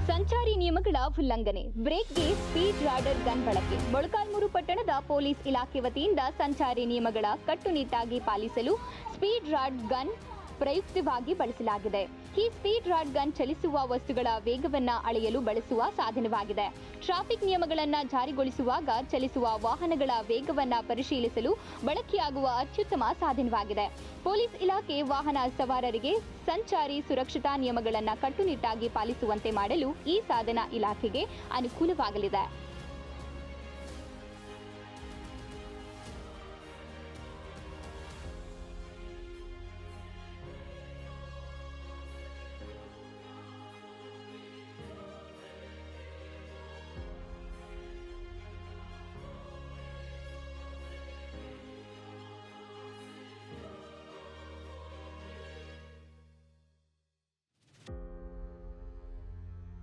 ಸಂಚಾರಿ ನಿಯಮಗಳ ಉಲ್ಲಂಘನೆ, ಬ್ರೇಕ್ಗೆ ಸ್ಪೀಡ್ ರಾಡರ್ ಗನ್ ಬಳಕೆ. ಮೊಳಕಾಲ್ಮೂರು ಪಟ್ಟಣದ ಪೊಲೀಸ್ ಇಲಾಖೆ ವತಿಯಿಂದ ಸಂಚಾರಿ ನಿಯಮಗಳ ಕಟ್ಟುನಿಟ್ಟಾಗಿ ಪಾಲಿಸಲು ಸ್ಪೀಡ್ ರಾಡ್ ಗನ್ ಪ್ರಯುಕ್ತವಾಗಿ ಬಳಸಲಾಗಿದೆ. ಈ ಸ್ಪೀಡ್ ರಾಡ್ ಗನ್ ಚಲಿಸುವ ವಸ್ತುಗಳ ವೇಗವನ್ನು ಅಳೆಯಲು ಬಳಸುವ ಸಾಧನವಾಗಿದೆ. ಟ್ರಾಫಿಕ್ ನಿಯಮಗಳನ್ನು ಜಾರಿಗೊಳಿಸುವಾಗ ಚಲಿಸುವ ವಾಹನಗಳ ವೇಗವನ್ನು ಪರಿಶೀಲಿಸಲು ಬಳಕೆಯಾಗುವ ಅತ್ಯುತ್ತಮ ಸಾಧನವಾಗಿದೆ. ಪೊಲೀಸ್ ಇಲಾಖೆ ವಾಹನ ಸವಾರರಿಗೆ ಸಂಚಾರಿ ಸುರಕ್ಷತಾ ನಿಯಮಗಳನ್ನು ಕಟ್ಟುನಿಟ್ಟಾಗಿ ಪಾಲಿಸುವಂತೆ ಮಾಡಲು ಈ ಸಾಧನ ಇಲಾಖೆಗೆ ಅನುಕೂಲವಾಗಲಿದೆ.